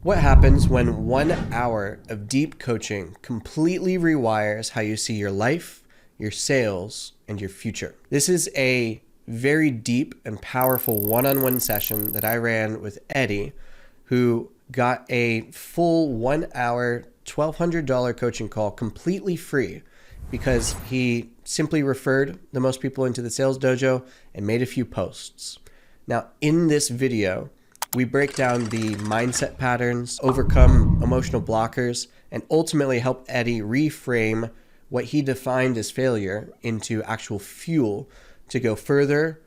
What happens when 1 hour of deep coaching completely rewires how you see your life, your sales, and your future? This is a very deep and powerful one-on-one session that I ran with Eddie, who got a full 1 hour, $1,200 coaching call completely free because he simply referred the most people into the sales dojo and made a few posts. Now, in this video, we break down the mindset patterns, overcome emotional blockers, and ultimately help Eddie reframe what he defined as failure into actual fuel to go further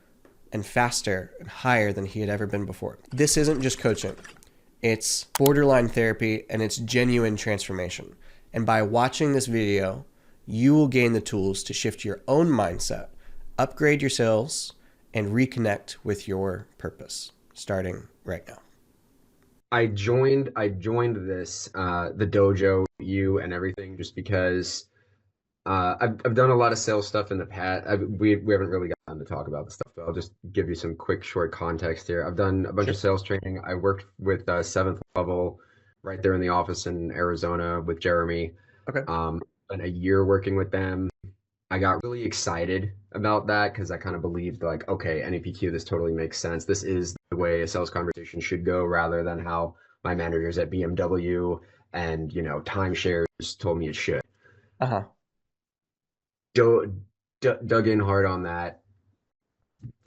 and faster and higher than he had ever been before. This isn't just coaching. It's borderline therapy and it's genuine transformation. And by watching this video, you will gain the tools to shift your own mindset, upgrade your sales, and reconnect with your purpose, starting right now. I joined this the dojo, you and everything, just because I've done a lot of sales stuff in the past. We haven't really gotten to talk about the stuff, but I'll just give you some quick short context here. I've done a bunch of sales training. I worked with seventh level right there in the office in Arizona with Jeremy. Okay. Spent a year working with them. I got really excited about that because I kind of believed, like, okay, NEPQ, this totally makes sense. This is the way a sales conversation should go, rather than how my managers at BMW and, timeshares told me it should. Uh-huh. Dug in hard on that.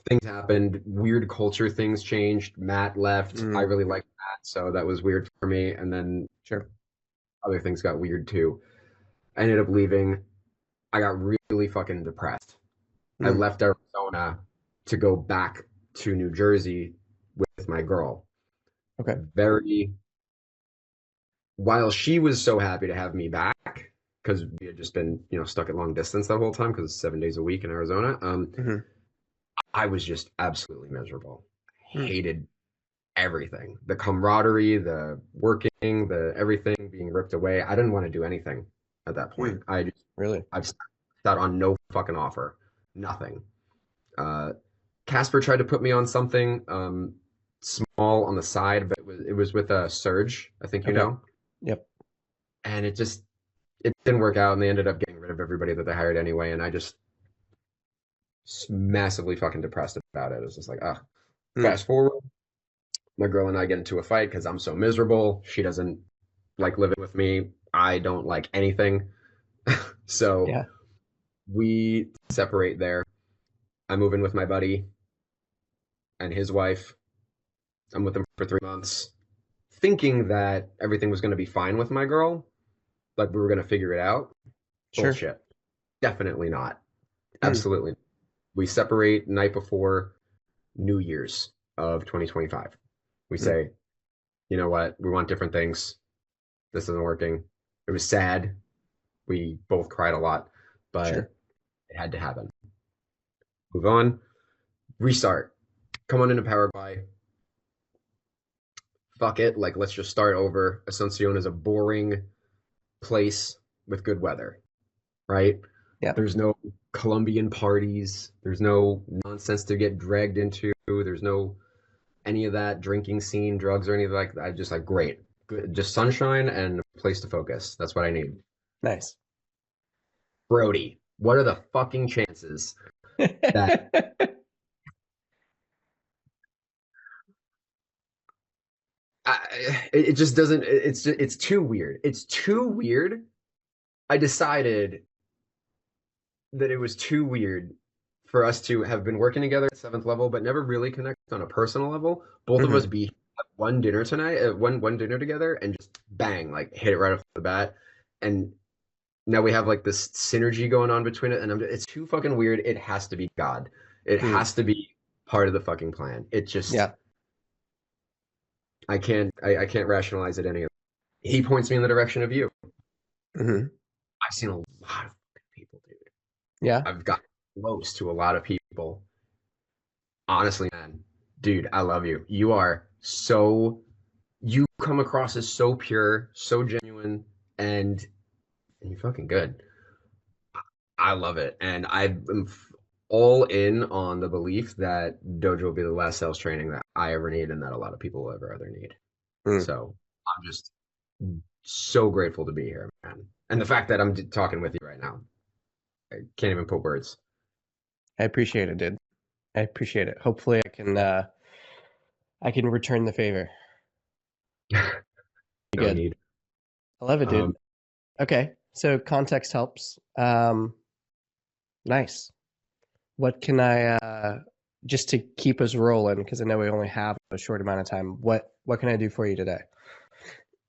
Things happened. Weird culture things changed. Matt left. I really liked Matt, so that was weird for me. And then other things got weird too. I ended up leaving. I got really fucking depressed. I left Arizona to go back to New Jersey with my girl. Okay. While she was so happy to have me back, because we had just been, stuck at long distance that whole time, because it's 7 days a week in Arizona. I was just absolutely miserable. Hated everything. The camaraderie, the working, the everything being ripped away. I didn't want to do anything at that point. I've sat on no fucking offer. Nothing. Casper tried to put me on something small on the side, but it was with a Surge, I think you know. Yep. And it didn't work out, and they ended up getting rid of everybody that they hired anyway, and I just massively fucking depressed about it. It was just like, fast forward, my girl and I get into a fight because I'm so miserable. She doesn't like living with me. I don't like anything. So we separate there. I move in with my buddy and his wife. I'm with them for 3 months, thinking that everything was going to be fine with my girl. Like we were going to figure it out. Bullshit. Definitely not. Absolutely. We separate night before New Year's of 2025. We say, you know what? We want different things. This isn't working. It was sad. We both cried a lot, but it had to happen. Move on. Restart. Come on into Paraguay. Fuck it. Like, let's just start over. Asuncion is a boring place with good weather, right? Yeah. There's no Colombian parties. There's no nonsense to get dragged into. There's no any of that drinking scene, drugs, or anything like that. Just like, great. Good. Just sunshine and a place to focus. That's what I need. Nice. Brody, what are the fucking chances that it just doesn't, it's too weird. It's too weird. I decided that it was too weird for us to have been working together at 7th level, but never really connect on a personal level. Both of us be one dinner tonight, one dinner together, and just bang, like hit it right off the bat. And now we have like this synergy going on between it, and it's too fucking weird. It has to be God. It has to be part of the fucking plan. It just, I can't rationalize it any other. He points me in the direction of you. I've seen a lot of people, dude. Yeah. I've got close to a lot of people. Honestly, man, dude, I love you. You come across as so pure, so genuine, and you're fucking good. I love it. And I'm all in on the belief that Dojo will be the last sales training that I ever need and that a lot of people will ever need. So I'm just so grateful to be here, man. And the fact that I'm talking with you right now, I can't even put words. I appreciate it, dude. I appreciate it. Hopefully I can return the favor. Be No good. need. I love it, dude. Um, Okay. So context helps. Nice. What can I just to keep us rolling, because I know we only have a short amount of time. What can I do for you today?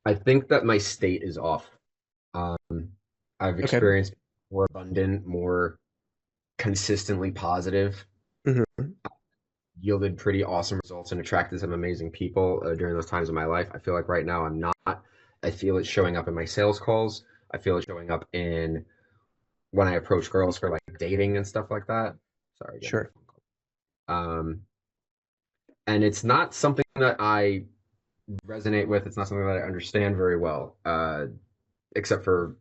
I think that my state is off. Um, I've Okay. experienced more abundant, more consistently positive, Hmm. yielded pretty awesome results and attracted some amazing people during those times of my life. I feel like right now I'm not. I feel it showing up in my sales calls. I feel it showing up in when I approach girls for like dating and stuff like that. Sorry, getting a Sure. phone call. And it's not something that I resonate with. It's not something that I understand very well, except for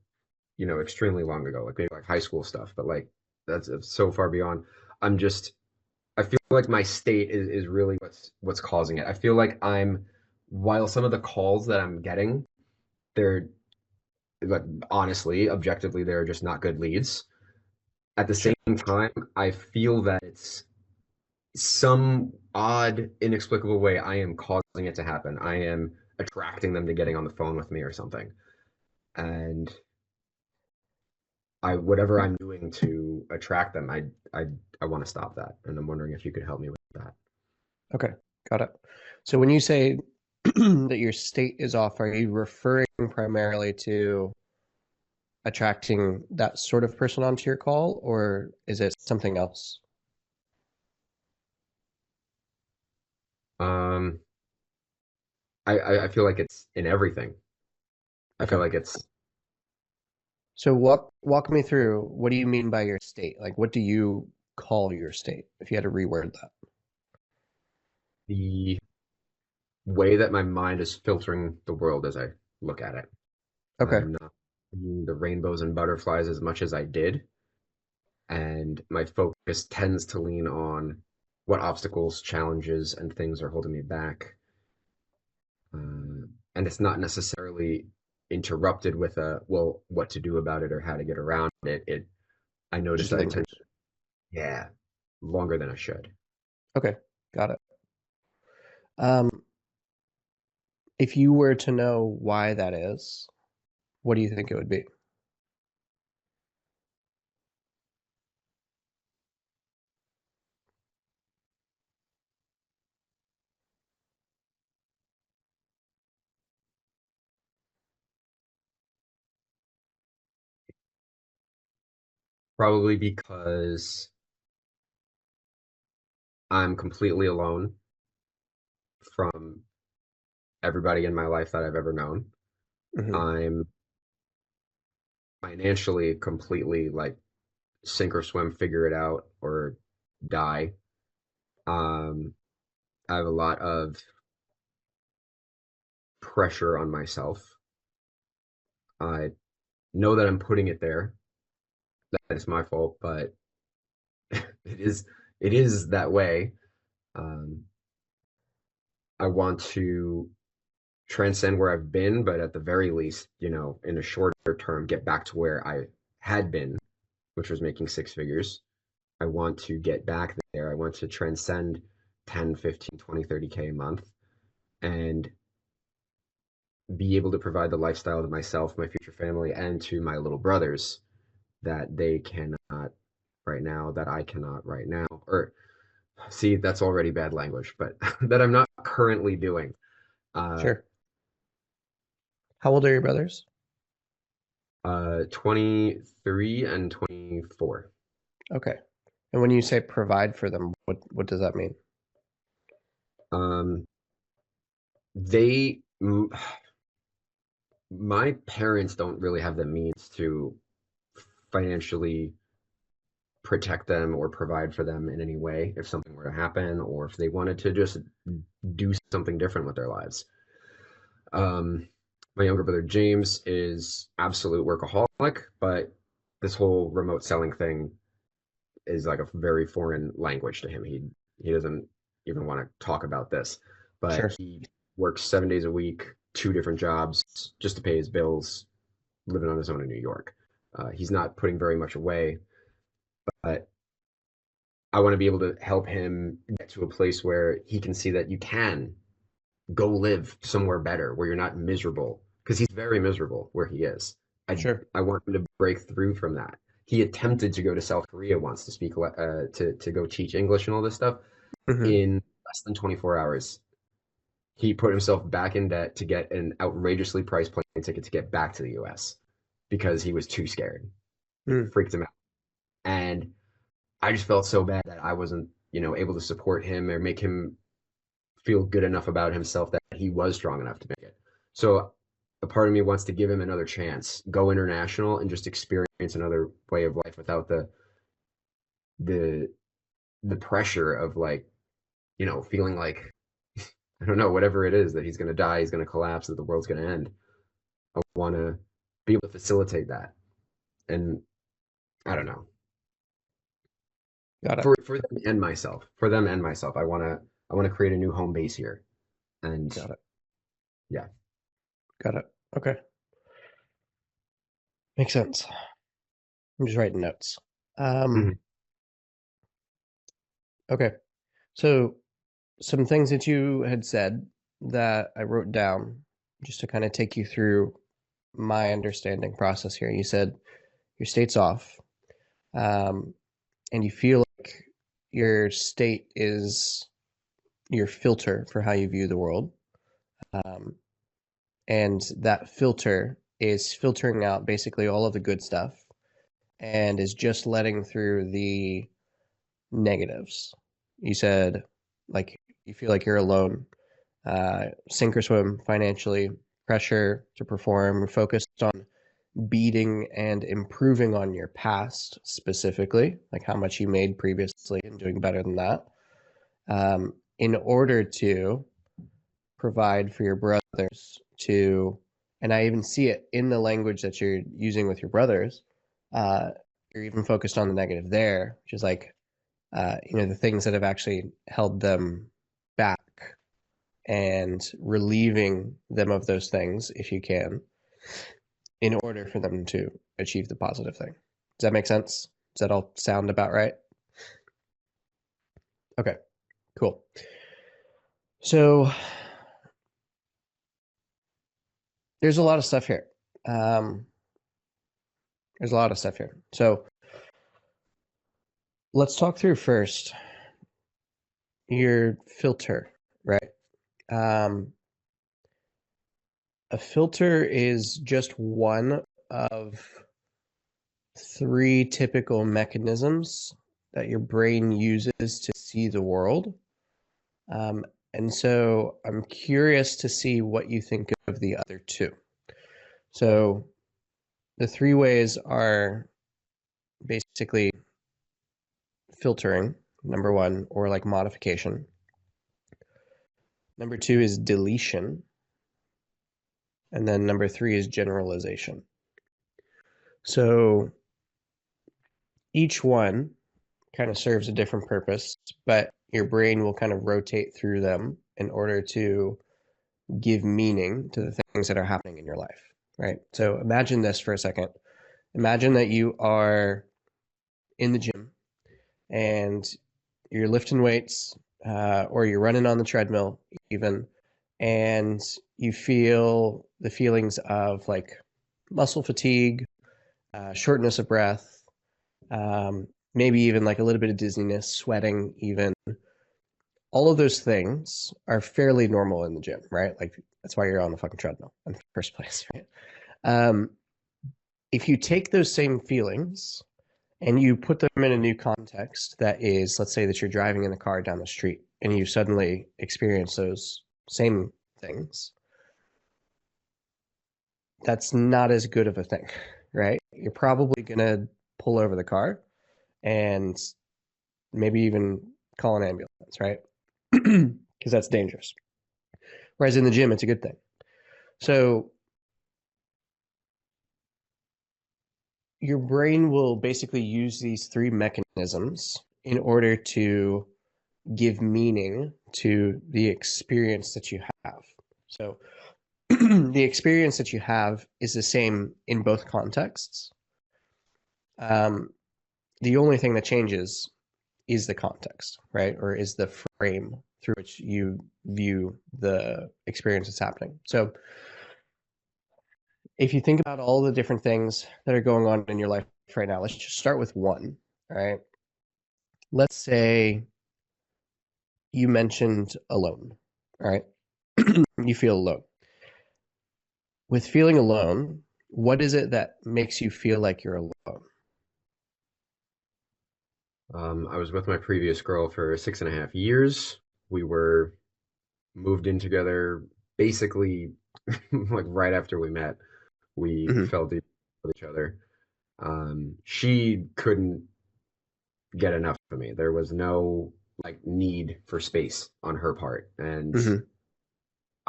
extremely long ago, like maybe like high school stuff. But like that's so far beyond. I'm just I feel like my state is really what's causing it. I feel like while some of the calls that I'm getting, they're like honestly, objectively, they're just not good leads. At the Sure. same time, I feel that it's some odd, inexplicable way I am causing it to happen. I am attracting them to getting on the phone with me or something. And whatever I'm doing to attract them, I want to stop that. And I'm wondering if you could help me with that. Okay. Got it. So when you say that your state is off, are you referring primarily to attracting that sort of person onto your call, or is it something else? Um, I feel like it's in everything. I feel Okay. like it's So walk me through, what do you mean by your state? Like, what do you call your state, if you had to reword that? the way that my mind is filtering the world as I look at it. Okay. I'm not seeing the rainbows and butterflies as much as I did. And my focus tends to lean on what obstacles, challenges, and things are holding me back. And it's not necessarily interrupted with well, what to do about it or how to get around it. I notice Just that I tend, lingers. yeah, longer than I should. Okay. Got it. Um, if you were to know why that is, what do you think it would be? Probably because I'm completely alone from everybody in my life that I've ever known. Hmm. I'm financially completely like sink or swim, figure it out or die. Um, I have a lot of pressure on myself. I know that I'm putting it there. That it's my fault, but it is it is that way. Um, I want to transcend where I've been, but at the very least, in a shorter term, get back to where I had been, which was making six figures. I want to get back there. I want to transcend 10, 15, 20, 30K a month and be able to provide the lifestyle to myself, my future family, and to my little brothers that they cannot right now, that I cannot right now. Or see, that's already bad language, but that I'm not currently doing. Uh, Sure. How old are your brothers? 23 and 24. Okay. And when you say provide for them, what does that mean? Um, they, my parents don't really have the means to financially protect them or provide for them in any way if something were to happen or if they wanted to just do something different with their lives. Um, my younger brother James is absolute workaholic, but this whole remote selling thing is like a very foreign language to him. He doesn't even want to talk about this, but Sure. he works 7 days a week, 2 different jobs just to pay his bills, living on his own in New York. He's not putting very much away, but I want to be able to help him get to a place where he can see that you can go live somewhere better where you're not miserable, because he's very miserable where he is. Sure. I want him to break through from that. He attempted to go to South Korea once to speak to go teach English and all this stuff. In less than 24 hours, he put himself back in debt to get an outrageously priced plane ticket to get back to the US because he was too scared. It freaked him out. And I just felt so bad that I wasn't, able to support him or make him feel good enough about himself that he was strong enough to make it. So a part of me wants to give him another chance, go international and just experience another way of life without the pressure of feeling like, I don't know, whatever it is, that he's going to die, he's going to collapse, that the world's going to end. I want to be able to facilitate that. And I don't know. Got it. For them and myself. I want to create a new home base here. And Got it. Yeah. Got it. Okay. Makes sense. I'm just writing notes. Okay. So some things that you had said that I wrote down just to kind of take you through my understanding process here. You said your state's off, and you feel like your state is your filter for how you view the world. And that filter is filtering out basically all of the good stuff and is just letting through the negatives. You said, like, you feel like you're alone, sink or swim financially, pressure to perform, focused on beating and improving on your past specifically, like how much you made previously and doing better than that, in order to provide for your brothers to, and I even see it in the language that you're using with your brothers, you're even focused on the negative there, which is like, the things that have actually held them back and relieving them of those things, if you can, in order for them to achieve the positive thing. Does that make sense? Does that all sound about right? Okay, cool. So there's a lot of stuff here. So let's talk through first your filter, right? A filter is just one of 3 typical mechanisms that your brain uses to see the world. And so I'm curious to see what you think of the other 2. So the 3 ways are basically filtering, number 1, or like modification. Number 2 is deletion. And then number 3 is generalization. So each one kind of serves a different purpose, but your brain will kind of rotate through them in order to give meaning to the things that are happening in your life, right? So imagine this for a second. Imagine that you are in the gym and you're lifting weights, or you're running on the treadmill even, and you feel the feelings of like muscle fatigue, shortness of breath, maybe even like a little bit of dizziness, sweating even. All of those things are fairly normal in the gym, right? Like that's why you're on the fucking treadmill in the first place, right? If you take those same feelings and you put them in a new context that is, let's say that you're driving in the car down the street and you suddenly experience those same things, that's not as good of a thing, right? You're probably going to pull over the car and maybe even call an ambulance, right? Because that's dangerous. Whereas in the gym, it's a good thing. So your brain will basically use these 3 mechanisms in order to give meaning to the experience that you have. So the experience that you have is the same in both contexts. The only thing that changes is the context, right? Or is the frame through which you view the experience that's happening. So if you think about all the different things that are going on in your life right now, let's just start with one, right? Let's say you mentioned alone, all right? You feel alone. With feeling alone, what is it that makes you feel like you're alone? I was with my previous girl for 6.5 years. We were moved in together basically like right after we met. We Mm-hmm. fell deep with each other. She couldn't get enough of me. There was no like need for space on her part, and Mm-hmm.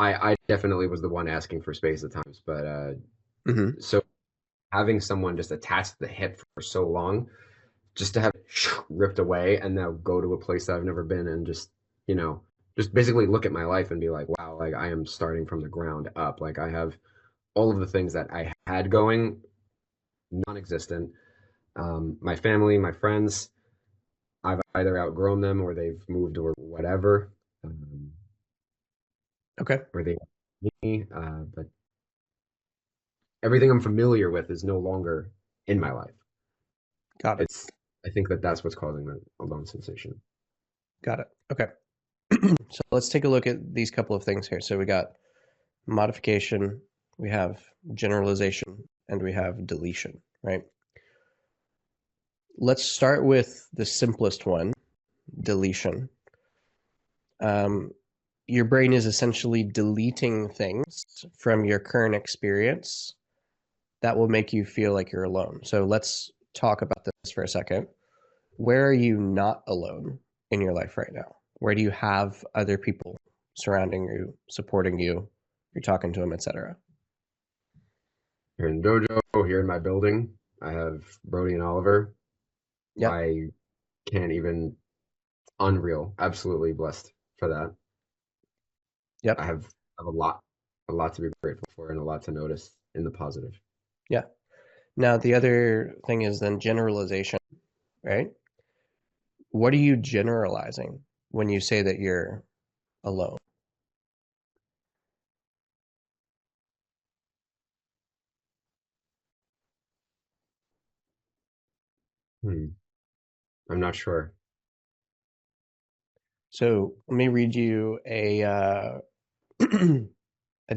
I definitely was the one asking for space at times. But Mm-hmm. so having someone just attached to the hip for so long, just to have it ripped away and now go to a place that I've never been and just, you know, just basically look at my life and be like, wow, like I am starting from the ground up. Like I have all of the things that I had going non-existent. My family, my friends, I've either outgrown them or they've moved or whatever, Okay, or they me. But everything I'm familiar with is no longer in my life. got it. It's I think that that's what's causing the alone sensation. Got it. Okay. So let's take a look at these couple of things here. So we got modification, we have generalization, and we have deletion, right? Let's start with the simplest one, deletion. Your brain is essentially deleting things from your current experience that will make you feel like you're alone. So let's talk about this for a second. Where are you not alone in your life right now? Where do you have other people surrounding you, supporting you, you're talking to them, etc.? Here in Dojo, here in my building, I have Brody and Oliver. Yep. I can't even unreal. Absolutely blessed for that. I Yep. have a lot to be grateful for and a lot to notice in the positive. Yeah. Now the other thing is then generalization, right? What are you generalizing when you say that you're alone? Hmm. I'm not sure. So let me read you a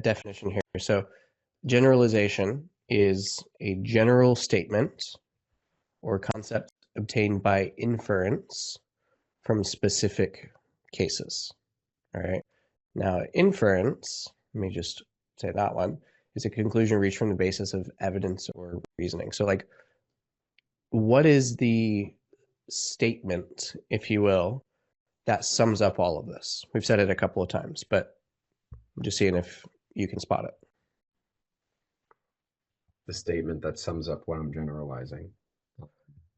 definition here. So generalization is a general statement or concept obtained by inference from specific cases. All right. Now, inference, let me just say that one, is a conclusion reached from the basis of evidence or reasoning. So, like, what is the statement, if you will, that sums up all of this? We've said it a couple of times, but I'm just seeing if you can spot it. The statement that sums up what I'm generalizing.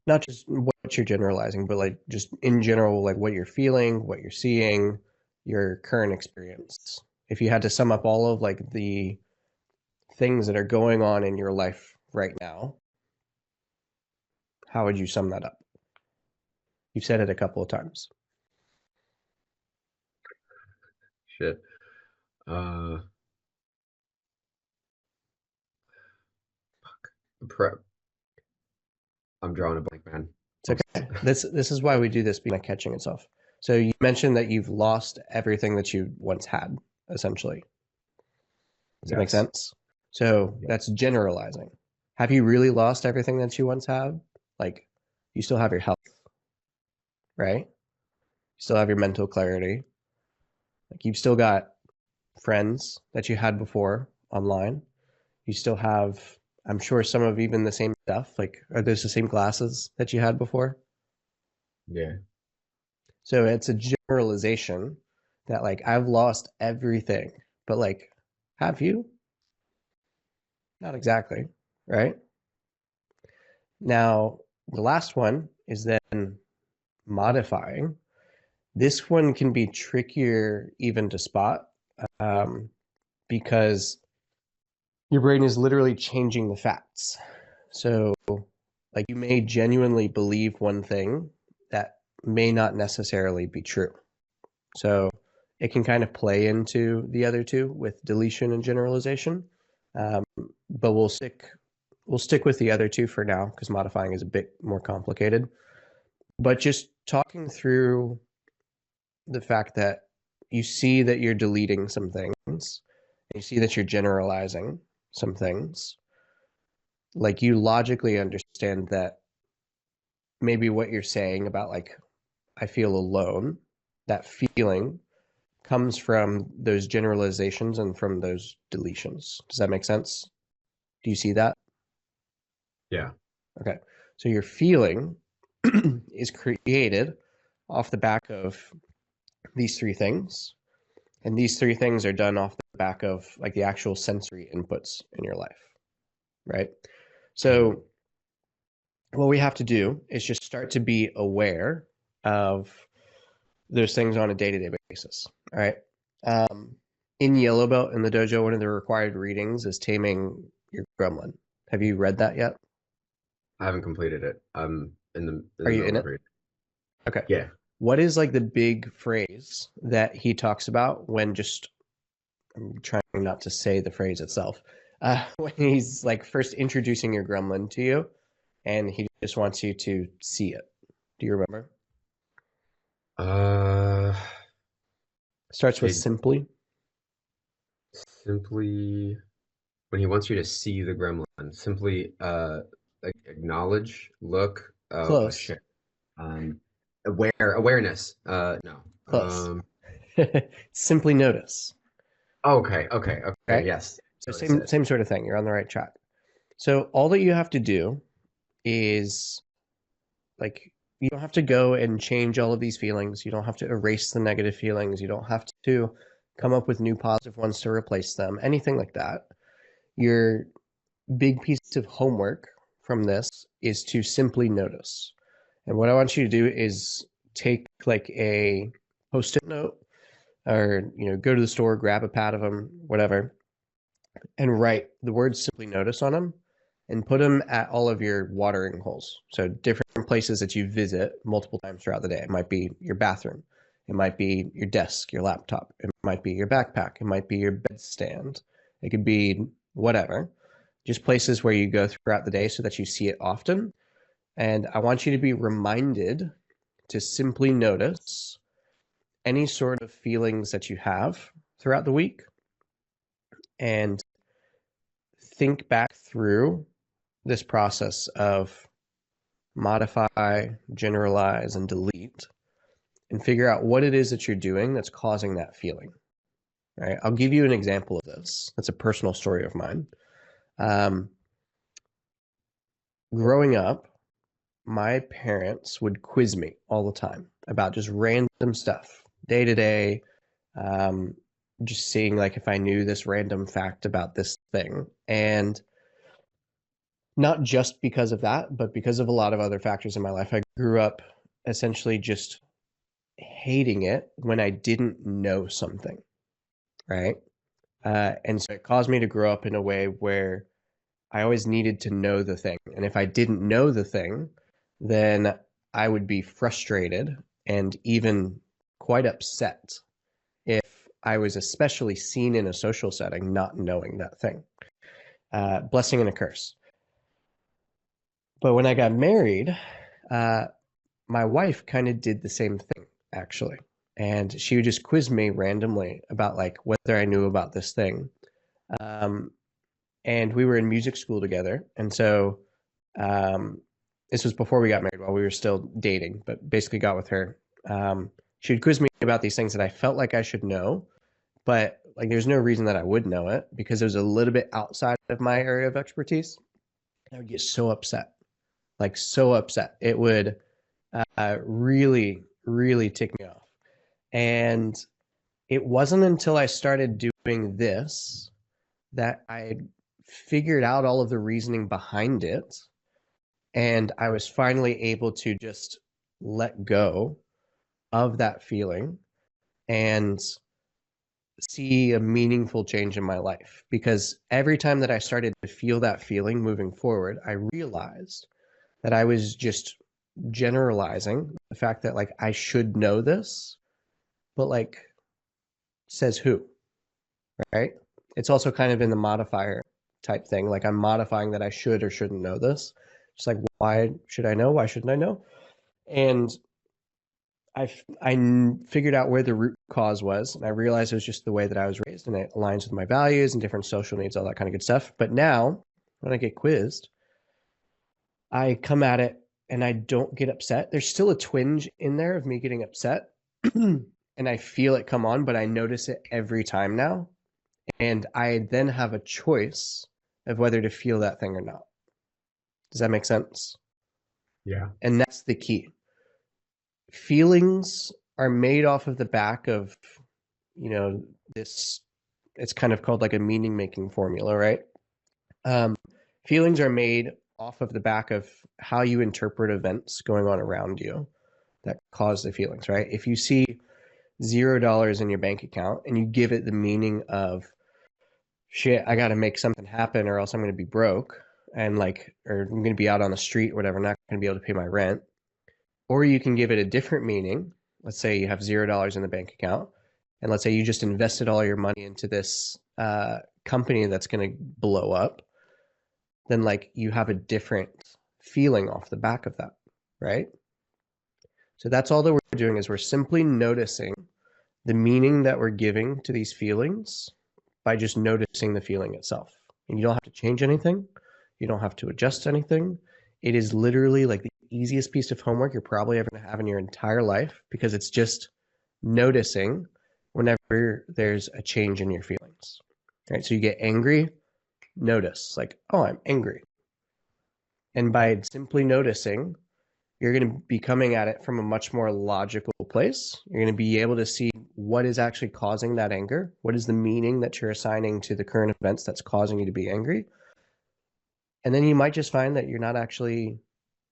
Not just what you're generalizing, but like just in general, like what you're feeling, what you're seeing, your current experience. If you had to sum up all of like the things that are going on in your life right now, how would you sum that up? You've said it a couple of times. Shit. Uh, Prep. I'm drawing a blank, man. It's okay. This is why we do this, being like catching itself. So you mentioned that you've lost everything that you once had, essentially. Does that make Yes. sense? So Yeah. that's generalizing. Have you really lost everything that you once had? Like, you still have your health, right? You still have your mental clarity. Like, you've still got friends that you had before online. You still have, I'm sure, some of even the same stuff. Like, are those the same glasses that you had before? Yeah. So it's a generalization that, like, I've lost everything, but like, have you? Not exactly, right? Now, the last one is then modifying. This one can be trickier even to spot, um, because your brain is literally changing the facts. So, like, you may genuinely believe one thing that may not necessarily be true. So it can kind of play into the other two with deletion and generalization. But we'll stick with the other two for now because modifying is a bit more complicated. But just talking through the fact that you see that you're deleting some things, and you see that you're generalizing some things, like you logically understand that maybe what you're saying about like, I feel alone, that feeling comes from those generalizations and from those deletions. Does that make sense? Do you see that? Yeah. Okay. So your feeling is created off the back of these three things. And these three things are done off the back of like the actual sensory inputs in your life, right? So what we have to do is just start to be aware of those things on a day-to-day basis. All right. In Yellow Belt in the dojo, one of the required readings is Taming Your Gremlin. Have you read that yet? I haven't completed it. I'm in the Are you in middle it? of reading. Okay. Yeah. What is like the big phrase that he talks about when just, I'm trying not to say the phrase itself, when he's like first introducing your gremlin to you and he just wants you to see it? Do you remember? Uh, Starts with it simply. simply when he wants you to see the gremlin, simply like acknowledge, look, oh Close. shit. Awareness. No. Close. Simply notice. Okay, Okay. yes. So Notice it. same sort of thing. You're on the right track. So all that you have to do is like, you don't have to go and change all of these feelings. You don't have to erase the negative feelings. You don't have to come up with new positive ones to replace them, anything like that. Your big piece of homework from this is to simply notice. And what I want you to do is take like a post-it note or, go to the store, grab a pad of them, whatever, and write the words simply notice on them and put them at all of your watering holes. So different places that you visit multiple times throughout the day. It might be your bathroom. It might be your desk, your laptop. It might be your backpack. It might be your bedstand. It could be whatever. Just places where you go throughout the day so that you see it often. And I want you to be reminded to simply notice any sort of feelings that you have throughout the week and think back through this process of modify, generalize, and delete, and figure out what it is that you're doing that's causing that feeling. All right. I'll give you an example of this. That's a personal story of mine. Growing up, my parents would quiz me all the time about just random stuff, day to day, just seeing like if I knew this random fact about this thing. And not just because of that, but because of a lot of other factors in my life. I grew up essentially just hating it when I didn't know something, right? And so it caused me to grow up in a way where I always needed to know the thing. And if I didn't know the thing, then I would be frustrated and even quite upset if I was especially seen in a social setting not knowing that thing. Blessing and a curse. But when I got married, my wife kind of did the same thing, actually. And she would just quiz me randomly about like whether I knew about this thing. Um, and we were in music school together. And so this was before we got married, while we were still dating, but basically got with her. She would quiz me about these things that I felt like I should know, but like there's no reason that I would know it because it was a little bit outside of my area of expertise. I would get so upset, like so upset. It would really, really tick me off. And it wasn't until I started doing this that I figured out all of the reasoning behind it. And I was finally able to just let go of that feeling and see a meaningful change in my life, because every time that I started to feel that feeling moving forward, I realized that I was just generalizing the fact that like I should know this, but like says who, right? It's also kind of in the modifier type thing. Like I'm modifying that I should or shouldn't know this. Just like, why should I know? Why shouldn't I know? And I figured out where the root cause was, and I realized it was just the way that I was raised, and it aligns with my values and different social needs, all that kind of good stuff. But now, when I get quizzed, I come at it and I don't get upset. There's still a twinge in there of me getting upset, and I feel it come on, but I notice it every time now. And I then have a choice of whether to feel that thing or not. Does that make sense? Yeah. And that's the key. Feelings are made off of the back of, this, it's kind of called like a meaning making formula, right? Feelings are made off of the back of how you interpret events going on around you that cause the feelings, right? If you see $0 in your bank account and you give it the meaning of shit, I got to make something happen or else I'm going to be broke, and like, or I'm going to be out on the street or whatever, not going to be able to pay my rent. Or you can give it a different meaning. Let's say you have $0 in the bank account, and let's say you just invested all your money into this company that's going to blow up. Then like you have a different feeling off the back of that, right? So that's all that we're doing, is we're simply noticing the meaning that we're giving to these feelings by just noticing the feeling itself. And you don't have to change anything. You don't have to adjust anything. It is literally like the easiest piece of homework you're probably ever going to have in your entire life, because it's just noticing whenever there's a change in your feelings. Right? So you get angry, notice like, oh, I'm angry. And by simply noticing, you're going to be coming at it from a much more logical place. You're going to be able to see what is actually causing that anger. What is the meaning that you're assigning to the current events that's causing you to be angry? And then you might just find that you're not actually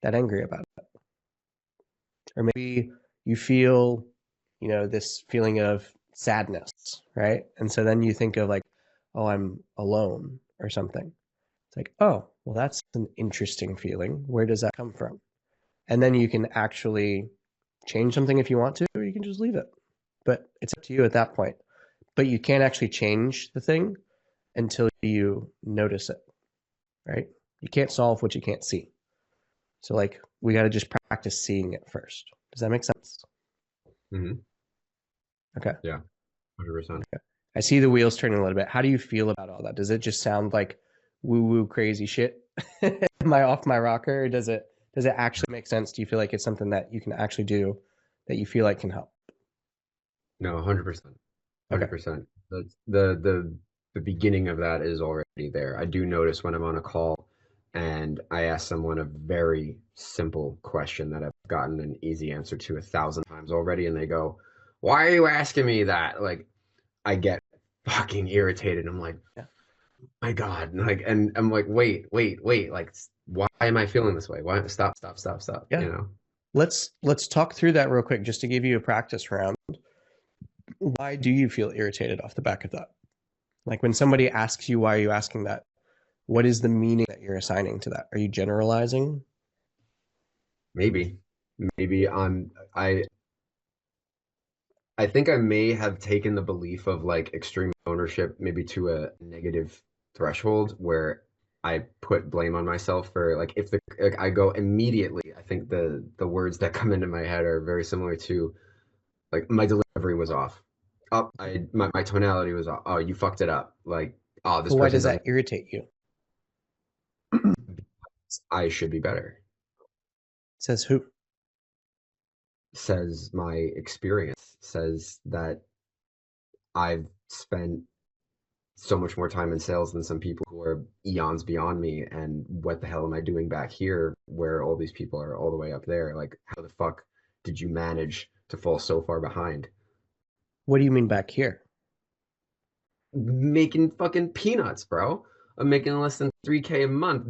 that angry about it. Or maybe you feel, this feeling of sadness, right? And so then you think of like, oh, I'm alone or something. It's like, oh, well, that's an interesting feeling. Where does that come from? And then you can actually change something if you want to, or you can just leave it. But it's up to you at that point. But you can't actually change the thing until you notice it, right? You can't solve what you can't see. So like, we got to just practice seeing it first. Does that make sense? Mm-hmm. Okay. Yeah, 100%. Okay. I see the wheels turning a little bit. How do you feel about all that? Does it just sound like woo-woo crazy shit? Am I off my rocker, or does it actually make sense? Do you feel like it's something that you can actually do, that you feel like can help? No, 100%. 100%. The beginning of that is already there. I do notice when I'm on a call and I ask someone a very simple question that I've gotten an easy answer to 1,000 times already, and they go, "Why are you asking me that?" Like, I get fucking irritated. I'm like, Yeah. my God. Like, and I'm like, wait. Like, why am I feeling this way? Why? Stop. Yeah. Let's talk through that real quick, just to give you a practice round. Why do you feel irritated off the back of that? Like when somebody asks you, why are you asking that? What is the meaning that you're assigning to that? Are you generalizing? Maybe I think I may have taken the belief of like extreme ownership maybe to a negative threshold, where I put blame on myself for like, if like, I go immediately, I think the words that come into my head are very similar to like, my delivery was off. Oh, my tonality was off. Oh, you fucked it up. Like, oh, this But why person does doesn't. that irritate you? I should be better, Says who? says my experience, says that I've spent so much more time in sales than some people who are eons beyond me. And what the hell am I doing back here where all these people are all the way up there? Like, how the fuck did you manage to fall so far behind? What do you mean back here? Making fucking peanuts, bro. I'm making less than 3K a month,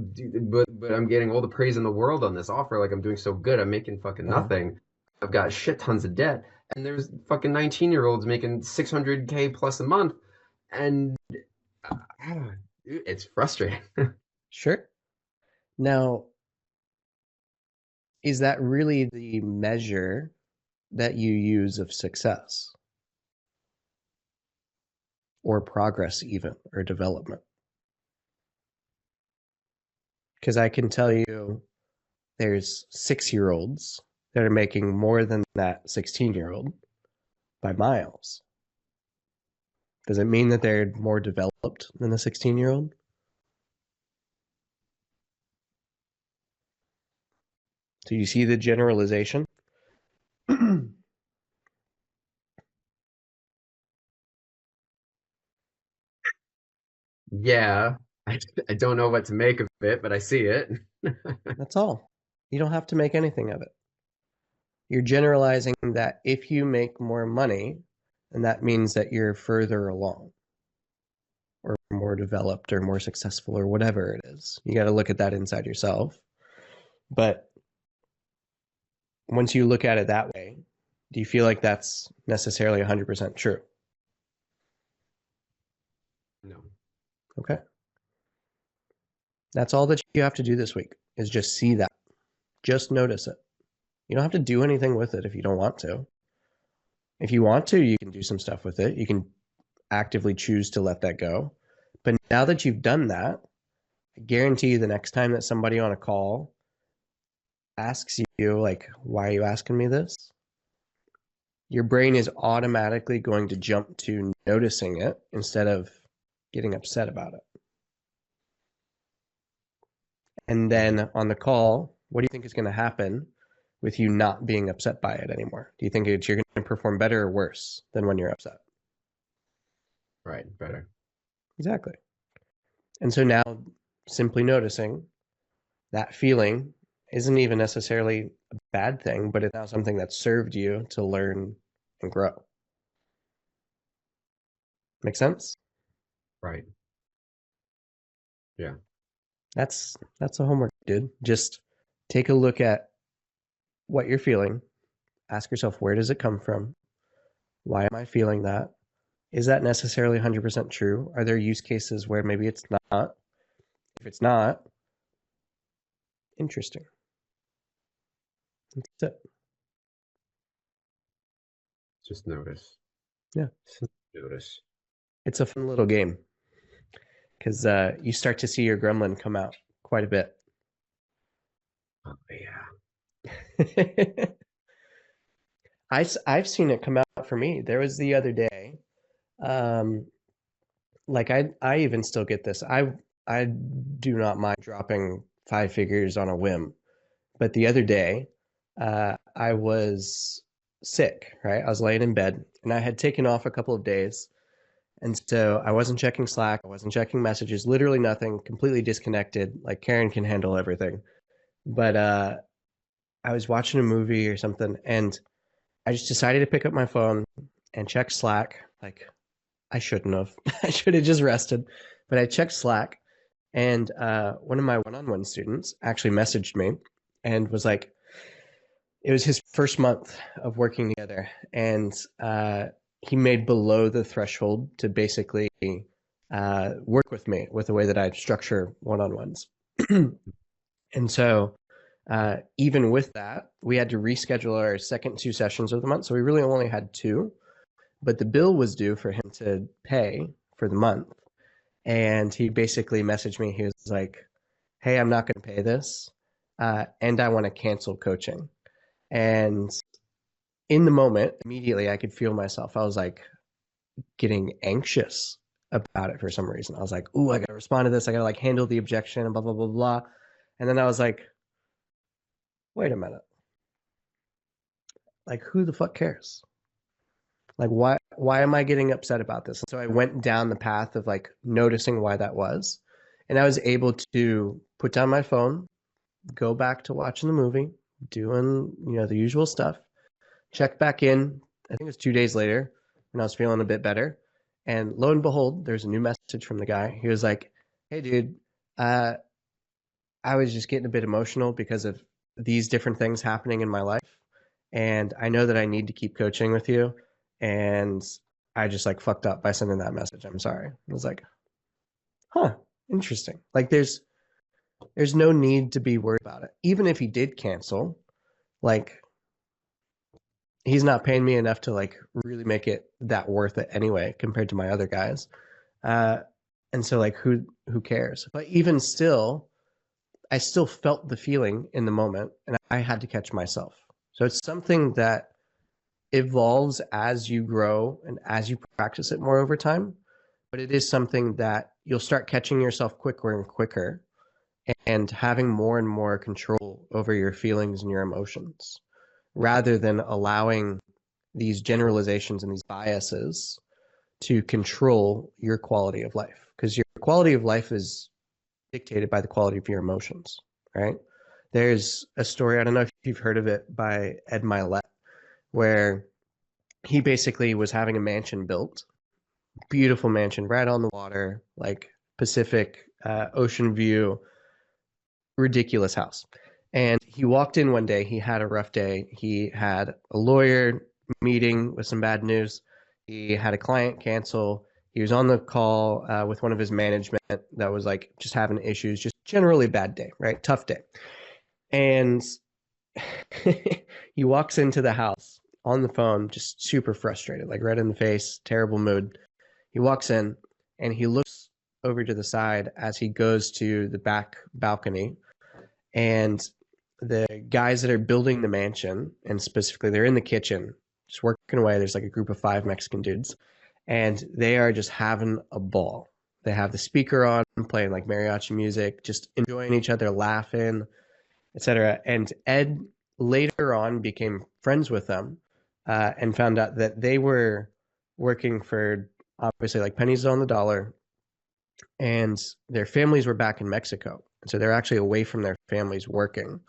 but I'm getting all the praise in the world on this offer. Like, I'm doing so good. I'm making fucking Uh-huh. nothing. I've got shit tons of debt. and there's fucking 19-year-olds making 600K plus a month, and it's frustrating. Sure. Now, is that really the measure that you use of success or progress, even, or development? Because I can tell you there's 6-year-olds that are making more than that 16-year-old by miles. Does it mean that they're more developed than the 16-year-old? So you see the generalization? Yeah, I don't know what to make of it, but I see it. That's all. You don't have to make anything of it. You're generalizing that if you make more money, then that means that you're further along or more developed or more successful or whatever it is. You got to look at that inside yourself. But once you look at it that way, do you feel like that's necessarily 100% true? No. Okay. That's all that you have to do this week is just see that. Just notice it. You don't have to do anything with it if you don't want to. If you want to, you can do some stuff with it. You can actively choose to let that go. But now that you've done that, I guarantee you the next time that somebody on a call asks you, like, why are you asking me this? Your brain is automatically going to jump to noticing it instead of getting upset about it. And then on the call, what do you think is going to happen with you not being upset by it anymore? Do you think you're going to perform better or worse than when you're upset? Right, better. Exactly. And so now simply noticing that feeling isn't even necessarily a bad thing, but it's now something that served you to learn and grow. Make sense? Right. Yeah. That's the homework, dude. Just take a look at what you're feeling. Ask yourself, where does it come from? Why am I feeling that? Is that necessarily 100% true? Are there use cases where maybe it's not? If it's not, interesting. That's it. Just notice. Yeah. Just notice. It's a fun little game because you start to see your gremlin come out quite a bit. Oh, yeah. I've seen it come out for me. There was the other day, um, like I even still get this. I do not mind dropping 5 figures on a whim, but the other day, I was sick. Right, I was laying in bed, and I had taken off a couple of days, and so I wasn't checking Slack, I wasn't checking messages, literally nothing, completely disconnected. Like Karen can handle everything, but I was watching a movie or something, and I just decided to pick up my phone and check Slack. Like I shouldn't have. I should have just rested. But I checked Slack, and one of my one-on-one students actually messaged me and was like, it was his first month of working together, and he made below the threshold to basically work with me with the way that I structure one-on-ones. And so even with that, we had to reschedule our second 2 sessions of the month. So we really only had two, but the bill was due for him to pay for the month. And he basically messaged me. He was like, hey, I'm not going to pay this. And I want to cancel coaching. And in the moment, immediately, I could feel myself. I was like getting anxious about it for some reason. I was like, ooh, I got to respond to this. I got to like handle the objection and blah, blah, blah, blah. And then I was like, wait a minute. Like, who the fuck cares? Like, why am I getting upset about this? And so I went down the path of like noticing why that was. And I was able to put down my phone, go back to watching the movie, doing, the usual stuff, check back in. I think it was 2 days later when I was feeling a bit better. And lo and behold, there's a new message from the guy. He was like, hey, dude, I was just getting a bit emotional because of these different things happening in my life. and I know that I need to keep coaching with you, and I just like fucked up by sending that message. I'm sorry." I was like, "Huh, interesting." Like there's no need to be worried about it. Even if he did cancel, like he's not paying me enough to like really make it that worth it anyway compared to my other guys. Uh, and so like who cares? But even still, I still felt the feeling in the moment and I had to catch myself. So it's something that evolves as you grow and as you practice it more over time. But it is something that you'll start catching yourself quicker and quicker and having more and more control over your feelings and your emotions rather than allowing these generalizations and these biases to control your quality of life. Because your quality of life is dictated by the quality of your emotions, right? There's a story, I don't know if you've heard of it, by Ed Milet, where he basically was having a mansion built, beautiful mansion right on the water, like Pacific ocean view, ridiculous house. And he walked in one day, he had a rough day. He had a lawyer meeting with some bad news. He had a client cancel. He was on the call with one of his management that was like just having issues, just generally bad day, right? Tough day. And he walks into the house on the phone, just super frustrated, like red in the face, terrible mood. He walks in and he looks over to the side as he goes to the back balcony, and the guys that are building the mansion, and specifically they're in the kitchen, just working away. There's like a group of 5 Mexican dudes, and they are just having a ball. They have the speaker on, playing like mariachi music, just enjoying each other, laughing, etc. And Ed later on became friends with them and found out that they were working for obviously like pennies on the dollar, and their families were back in Mexico. And so they're actually away from their families working.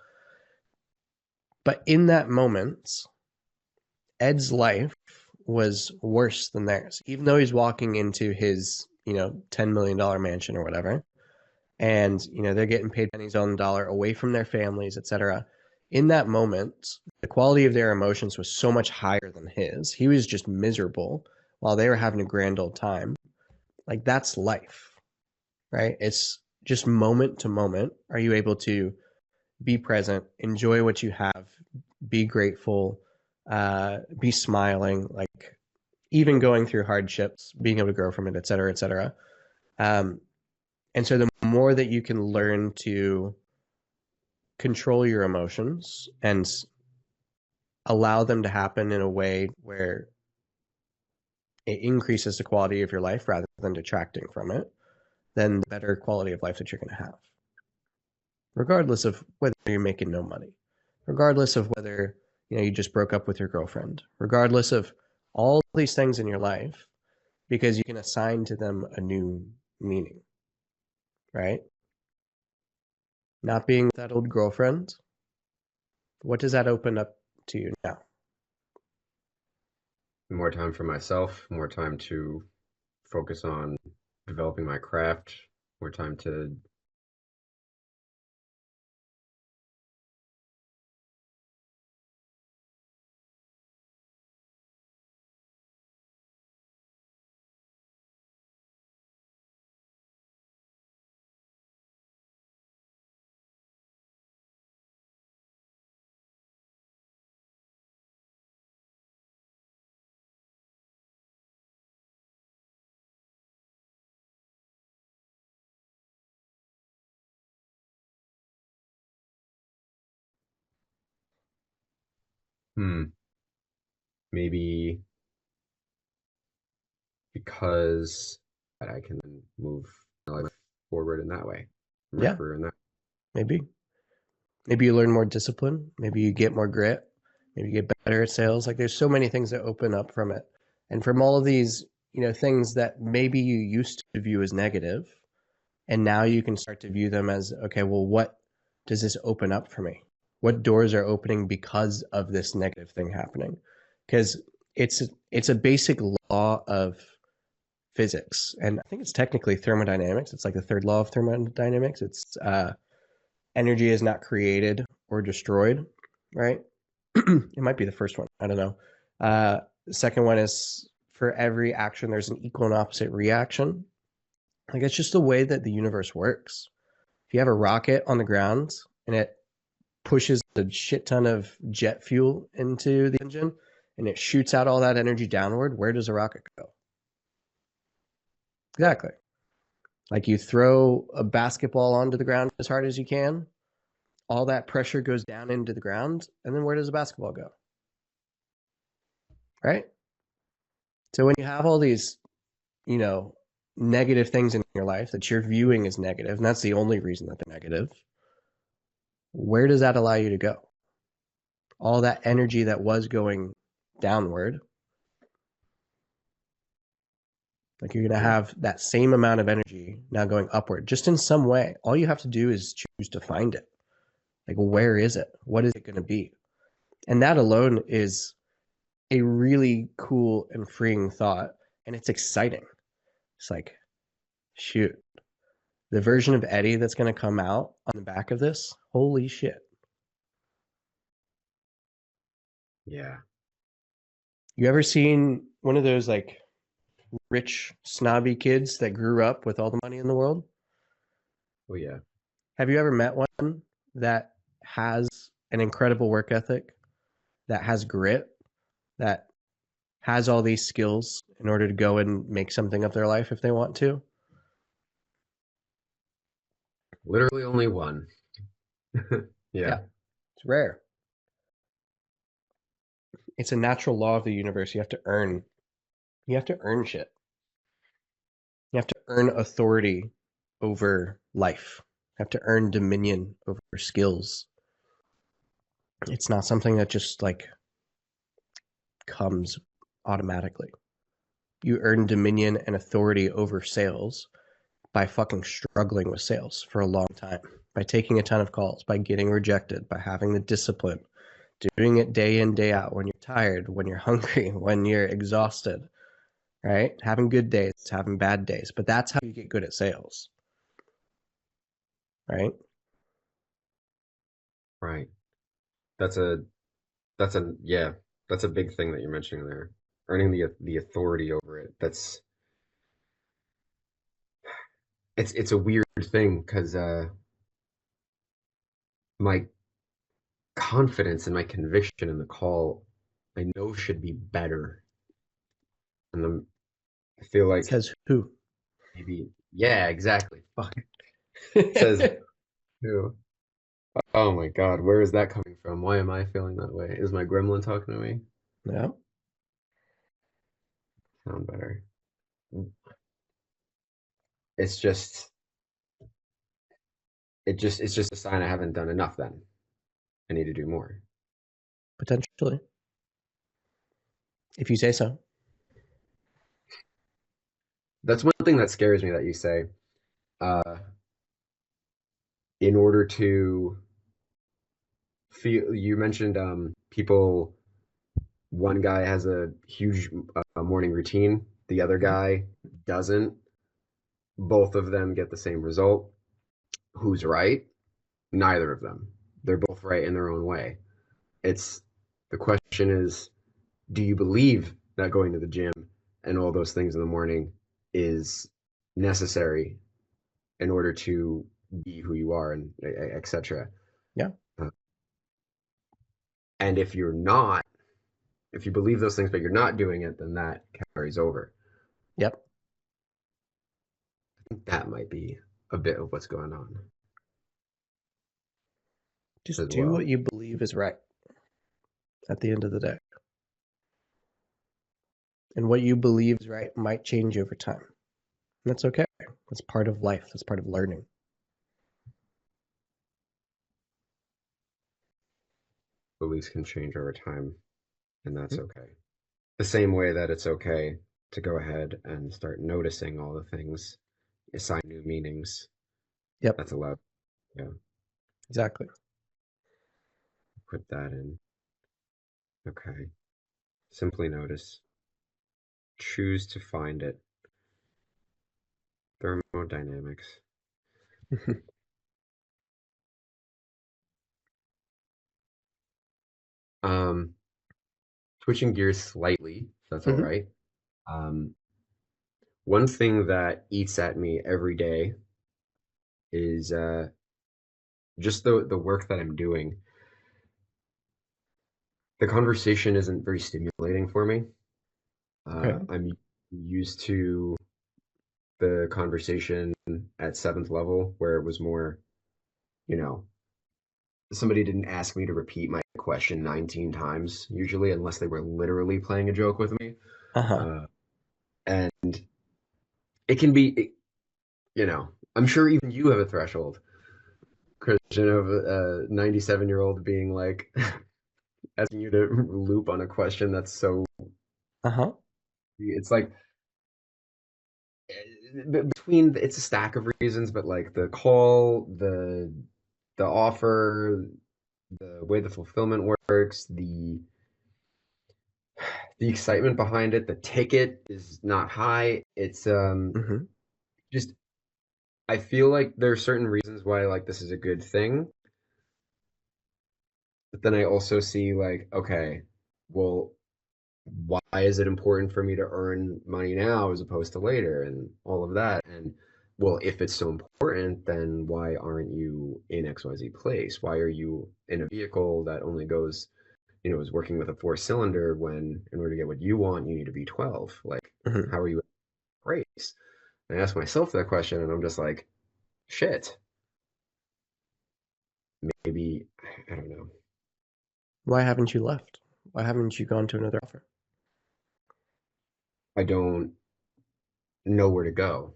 But in that moment, Ed's life was worse than theirs, even though he's walking into his, $10 million mansion or whatever. And, they're getting paid pennies on the dollar away from their families, etc. In that moment, the quality of their emotions was so much higher than his. He was just miserable while they were having a grand old time. Like, that's life, right? It's just moment to moment. Are you able to be present, enjoy what you have, be grateful, be smiling, like even going through hardships, being able to grow from it, et cetera, et cetera. And so the more that you can learn to control your emotions and allow them to happen in a way where it increases the quality of your life rather than detracting from it, then the better quality of life that you're going to have. Regardless of whether you're making no money, regardless of whether you just broke up with your girlfriend, regardless of all these things in your life, because you can assign to them a new meaning, right? Not being that old girlfriend, what does that open up to you now? More time for myself, more time to focus on developing my craft, more time to maybe because I can move my life forward in that way, my Yeah, career in that. maybe. Maybe you learn more discipline. Maybe you get more grit. Maybe you get better at sales. Like there's so many things that open up from it. And from all of these, things that maybe you used to view as negative, and now you can start to view them as, okay, well, what does this open up for me? What doors are opening because of this negative thing happening? Because it's a basic law of physics, and I think it's technically thermodynamics. It's like the third law of thermodynamics. It's energy is not created or destroyed, right? It might be the first one. I don't know. The second one is for every action, there's an equal and opposite reaction. Like it's just the way that the universe works. If you have a rocket on the ground and it pushes a shit ton of jet fuel into the engine and it shoots out all that energy downward, where does a rocket go? Exactly. Like you throw a basketball onto the ground as hard as you can, all that pressure goes down into the ground, and then where does the basketball go? Right? So when you have all these, you know, negative things in your life that you're viewing as negative, and that's the only reason that they're negative, where does that allow you to go? All that energy that was going downward, like you're going to have that same amount of energy now going upward, just in some way. All you have to do is choose to find it. Like, where is it? What is it going to be? And that alone is a really cool and freeing thought. And it's exciting. It's like, shoot, the version of Eddie that's going to come out on the back of this, holy shit. Yeah. You ever seen one of those like rich, snobby kids that grew up with all the money in the world? Oh, yeah. Have you ever met one that has an incredible work ethic, that has grit, that has all these skills in order to go and make something of their life if they want to? Literally only one. Yeah. It's rare. It's a natural law of the universe. You have to earn shit. You have to earn authority over life. You have to earn dominion over skills. It's not something that just like comes automatically. You earn dominion and authority over sales by fucking struggling with sales for a long time, by taking a ton of calls, by getting rejected, by having the discipline, doing it day in, day out when you're tired, when you're hungry, when you're exhausted, right? Having good days, having bad days. But that's how you get good at sales, right? Right. That's yeah, that's a big thing that you're mentioning there. Earning the authority over it. It's a weird thing because my confidence and my conviction in the call I know should be better. And I feel like Says who? maybe, yeah, exactly. Fuck. Says who? Oh my God, where is that coming from? Why am I feeling that way? Is my gremlin talking to me? No. Sound better. It's just it's just a sign I haven't done enough then. I need to do more. Potentially. If you say so. That's one thing that scares me that you say. Uh, in order to feel, you mentioned people, one guy has a huge morning routine, the other guy doesn't. Both of them get the same result. Who's right? Neither of them. They're both right in their own way. It's the question is, do you believe that going to the gym and all those things in the morning is necessary in order to be who you are and etc. Yeah. Uh, and if you're not, if you believe those things but you're not doing it, then that carries over. Yep. I think that might be a bit of what's going on Just as do well. what you believe is right at the end of the day. And what you believe is right might change over time. And that's okay. That's part of life. That's part of learning. Beliefs can change over time, and that's Mhm. okay. The same way that it's okay to go ahead and start noticing all the things, assign new meanings. Yep. That's allowed. Yeah, Exactly. put that in. Okay. Simply notice. Choose to find it. Thermodynamics. Um, Switching gears slightly, if that's all Hmm. right. Um, One thing that eats at me every day is just the work that I'm doing. The conversation isn't very stimulating for me. Okay. I'm used to the conversation at seventh level where it was more, you know, somebody didn't ask me to repeat my question 19 times, usually, unless they were literally playing a joke with me. Uh-huh. Uh, and it can be, I'm sure even you have a threshold, Christian, of a 97-year-old being like, asking you to loop on a question that's so, Uh-huh. it's like, between, it's a stack of reasons, but like the call, the offer, the way the fulfillment works, the excitement behind it, the ticket is not high. It's Hmm. just I feel like there are certain reasons why like this is a good thing, but then I also see like, okay, well, why is it important for me to earn money now as opposed to later and all of that? And well, if it's so important, then why aren't you in XYZ place? Why are you in a vehicle that only goes, is working with a four-cylinder when in order to get what you want, you need a V12? Like, Hmm. how are you at race? And I ask myself that question and I'm just like, shit, maybe, I don't know. Why haven't you left? Why haven't you gone to another offer? I don't know where to go.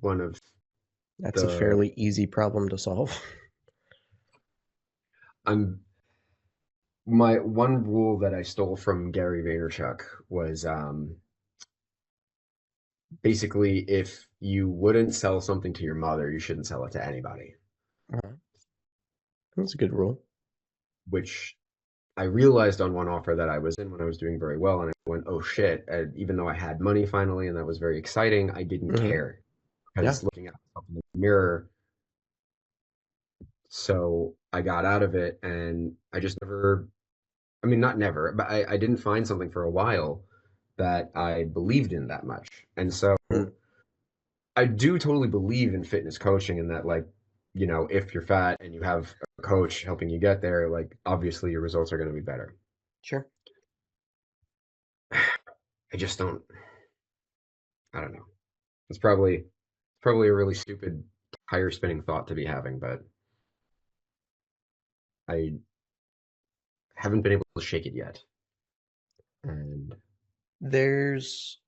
One of That's a the fairly easy problem to solve. I'm My one rule that I stole from Gary Vaynerchuk was basically if you wouldn't sell something to your mother, you shouldn't sell it to anybody, Uh-huh. That's a good rule. which I realized on one offer that I was in when I was doing very well, and I went, "Oh shit!" And even though I had money finally, and that was very exciting, I didn't Hmm. care Yeah. because looking at myself in the mirror. So I got out of it, and I just never. I mean, not never, but I didn't find something for a while that I believed in that much, and so. Mm. I do totally believe in fitness coaching and that like, if you're fat and you have a coach helping you get there, like obviously your results are going to be better. Sure. I just don't, I don't know. It's probably a really stupid tire spinning thought to be having, but I haven't been able to shake it yet. And There's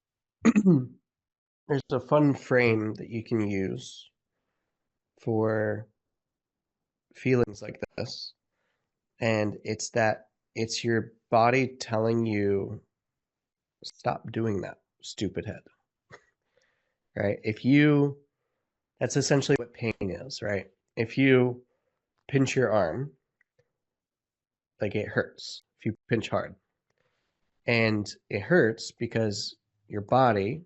there's a fun frame that you can use for feelings like this, and it's that it's your body telling you stop doing that, stupid head, right? That's essentially what pain is, right? If you pinch your arm, like it hurts if you pinch hard. And it hurts because your body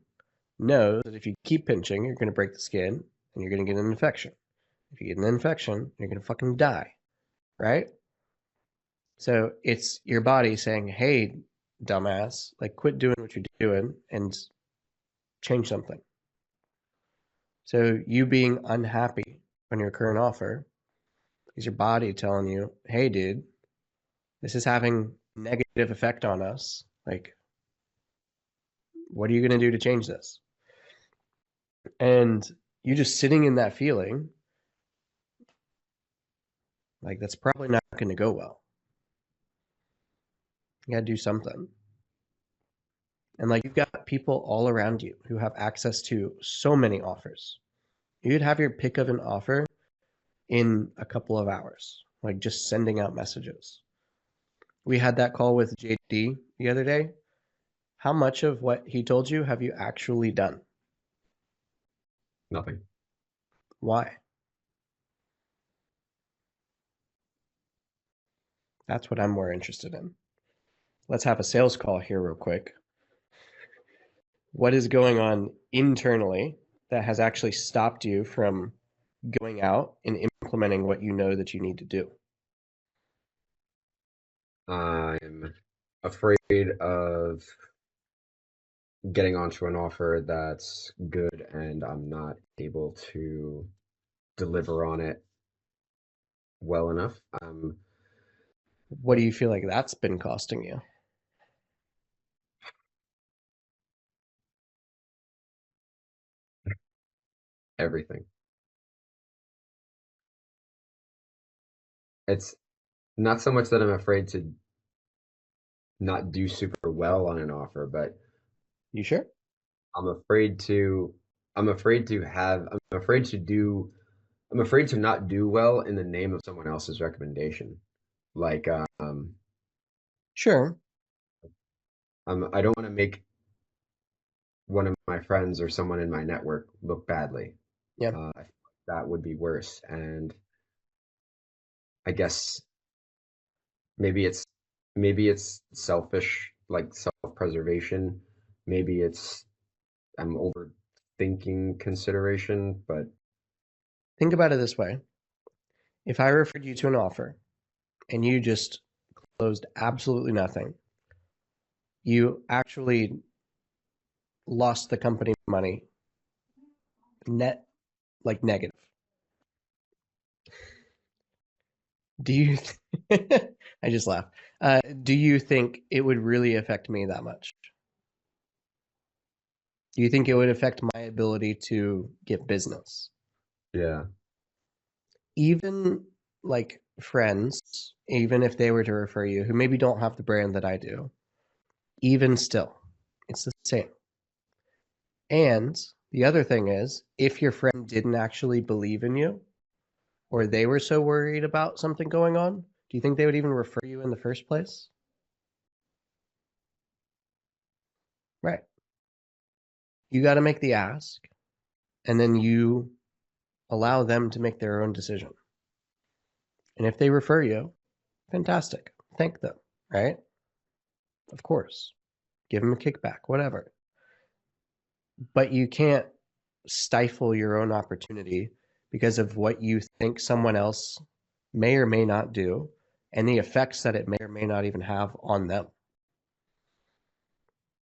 knows that if you keep pinching, you're going to break the skin and you're going to get an infection. If you get an infection, you're going to fucking die, right? So it's your body saying, hey, dumbass, like quit doing what you're doing and change something. So you being unhappy on your current offer is your body telling you, hey, dude, this is having negative effect on us. Like, what are you going to do to change this? And you just sitting in that feeling, like, that's probably not going to go well. You got to do something. And like, you've got people all around you who have access to so many offers. You could have your pick of an offer in a couple of hours, like just sending out messages. We had that call with JD the other day. How much of what he told you have you actually done? nothing. Why? That's what I'm more interested in. Let's have a sales call here, real quick. What is going on internally that has actually stopped you from going out and implementing what you know that you need to do? I'm afraid of getting onto an offer that's good and I'm not able to deliver on it well enough. What do you feel like that's been costing you? Everything. It's not so much that I'm afraid to not do super well on an offer, but You sure? I'm afraid to I'm afraid to have I'm afraid to do I'm afraid to not do well in the name of someone else's recommendation. Like Sure. I don't want to make one of my friends or someone in my network look badly. Yeah. I feel like that would be worse. And I guess maybe it's maybe it's selfish, like self-preservation. Maybe it's I'm overthinking consideration, but Think about it this way. If I referred you to an offer and you just closed absolutely nothing, you actually lost the company money net, like negative. Do you, I just laughed. Do you think it would really affect me that much? Do you think it would affect my ability to get business? yeah, Even like friends, even if they were to refer you, who maybe don't have the brand that I do, even still, it's the same. And the other thing is, if your friend didn't actually believe in you, or they were so worried about something going on, do you think they would even refer you in the first place? Right. You got to make the ask, and then you allow them to make their own decision. And if they refer you, fantastic. Thank them, right? Of course. Give them a kickback, whatever. But you can't stifle your own opportunity because of what you think someone else may or may not do and the effects that it may or may not even have on them.